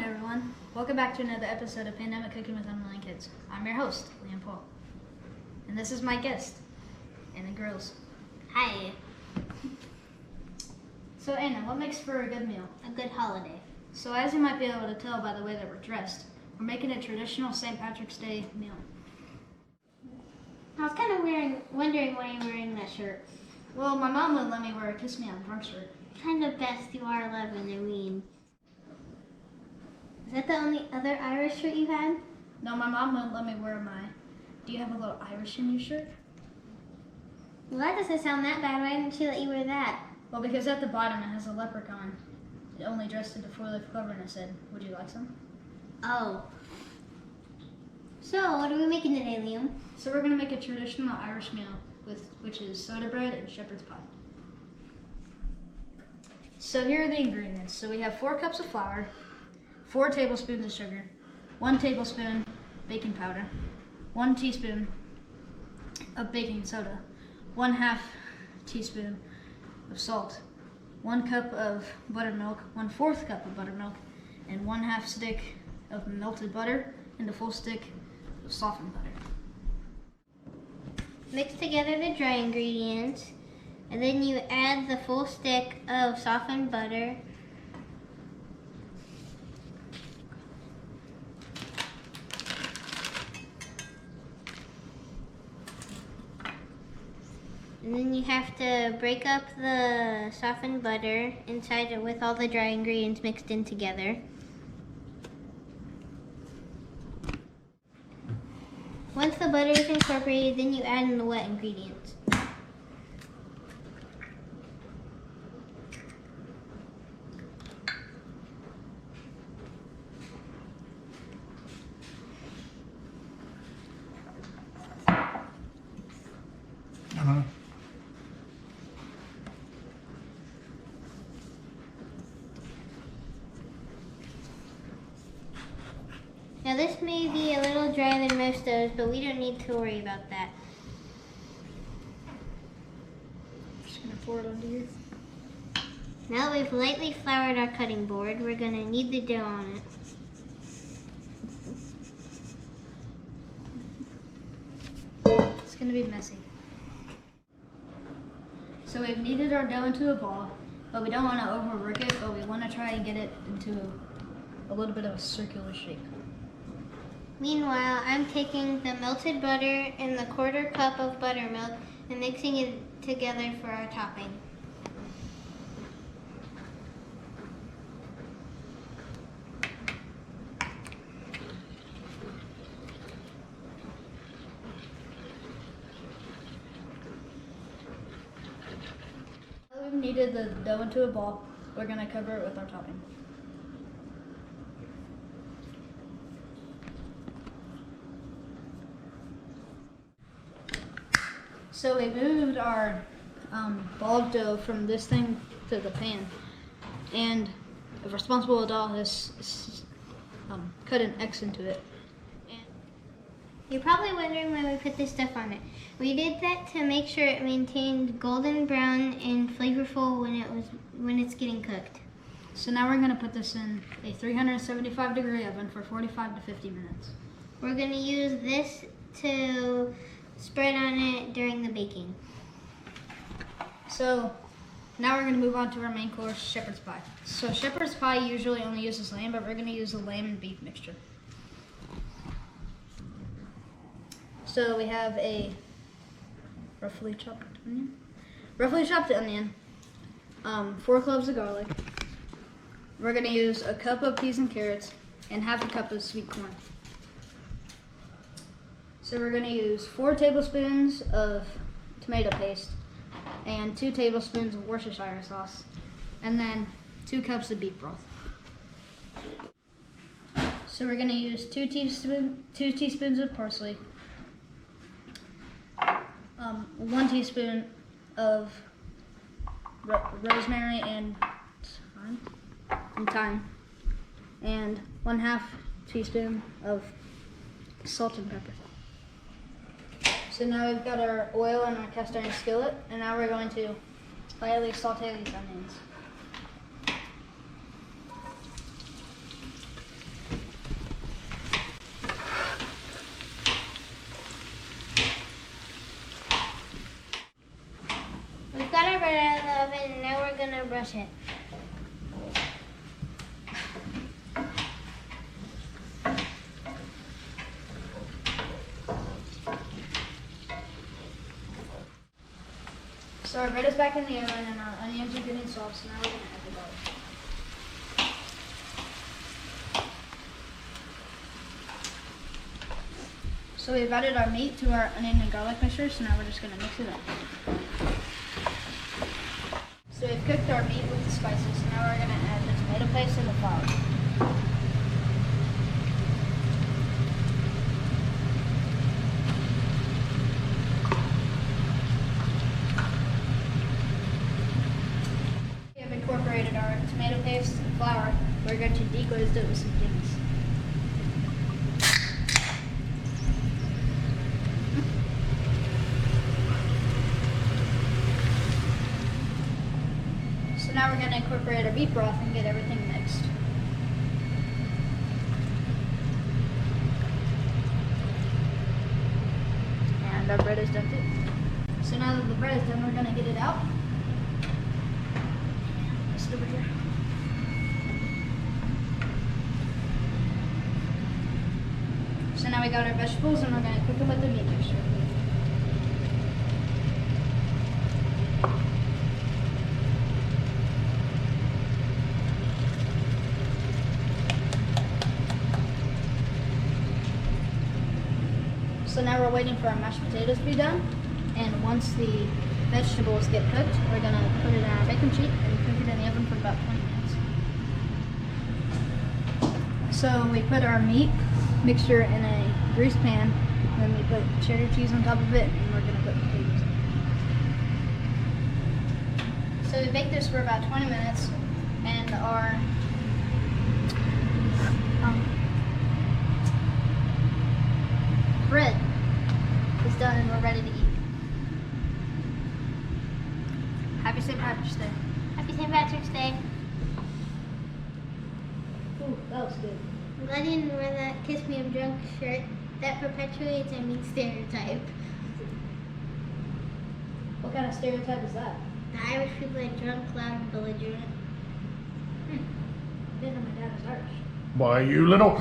Alright everyone, welcome back to another episode of Pandemic Cooking with Unwilling Kids. I'm your host, Liam Paul. And this is my guest, Anna Grills. Hi. So Anna, what makes for a good meal? A good holiday. So as you might be able to tell by the way that we're dressed, we're making a traditional St. Patrick's Day meal. I was kind of wondering why you're wearing that shirt. Well, my mom wouldn't let me wear a Kiss Me I'm Drunk shirt. Kind of best, you are 11, I mean. Is that the only other Irish shirt you had? No, my mom wouldn't let me wear my, do you have a little Irish in your shirt? Well, that doesn't sound that bad. Why didn't she let you wear that? Well, because at the bottom it has a leprechaun. It only dressed in the 4-leaf clover, and it said, would you like some? Oh. So, what are we making today, Liam? So we're going to make a traditional Irish meal, which is soda bread and shepherd's pie. So here are the ingredients. So we have 4 cups of flour, 4 tablespoons of sugar, 1 tablespoon baking powder, 1 teaspoon of baking soda, 1/2 teaspoon of salt, 1 cup of buttermilk, 1/4 cup of buttermilk, and 1/2 stick of melted butter, and a full stick of softened butter. Mix together the dry ingredients, and then you add the full stick of softened butter. And then you have to break up the softened butter inside it with all the dry ingredients mixed in together. Once the butter is incorporated, then you add in the wet ingredients. Now this may be a little drier than most of those, but we don't need to worry about that. Just gonna pour it under here. Now that we've lightly floured our cutting board, we're gonna knead the dough on it. It's gonna be messy. So we've kneaded our dough into a ball, but we don't want to overwork it, but we want to try and get it into a little bit of a circular shape. Meanwhile, I'm taking the melted butter and the 1/4 cup of buttermilk and mixing it together for our topping. Now that we've kneaded the dough into a ball, we're going to cover it with our topping. So we moved our ball of dough from this thing to the pan, and a responsible adult has cut an X into it. You're probably wondering why we put this stuff on it. We did that to make sure it maintained golden brown and flavorful when it's getting cooked. So now we're going to put this in a 375-degree oven for 45 to 50 minutes. We're going to use this to spread on it during the baking. So now we're going to move on to our main course, shepherd's pie. So shepherd's pie usually only uses lamb, but we're going to use a lamb and beef mixture. So we have a roughly chopped onion, 4 cloves of garlic. We're going to use a cup of peas and carrots and 1/2 cup of sweet corn. So we're going to use 4 tablespoons of tomato paste and 2 tablespoons of Worcestershire sauce, and then 2 cups of beef broth. So we're going to use 2 teaspoons of parsley, 1 teaspoon of rosemary and thyme, and 1/2 teaspoon of salt and pepper. So now we've got our oil in our cast iron skillet, and now we're going to lightly saute these onions. brush it. So our bread is back in the oven and our onions are getting soft, so now we're going to add the garlic. So we've added our meat to our onion and garlic mixture, so now we're just going to mix it up. So we've cooked our meat with the spices, so now we're going to add the tomato paste and the flour. We have incorporated our tomato paste and flour. We're going to deglaze it with some things. So now we're going to incorporate our beef broth and get everything mixed. And our bread is done too. So now that the bread is done, we're going to get it out. Just over here. So now we got our vegetables and we're going to cook them with the meat mixture. So now we're waiting for our mashed potatoes to be done, and once the vegetables get cooked, we're going to put it on our baking sheet and cook it in the oven for about 20 minutes. So we put our meat mixture in a greased pan, then we put cheddar cheese on top of it, and we're going to put potatoes in. So we bake this for about 20 minutes, and our bread is done and we're ready to eat. Happy St. Patrick's Day. Happy St. Patrick's Day. Ooh, that was good. I'm glad you didn't wear that Kiss Me I'm Drunk shirt. That perpetuates a mean stereotype. What kind of stereotype is that? The Irish people are drunk, loud, and belligerent. Didn't know my dad was Irish. Why, you little...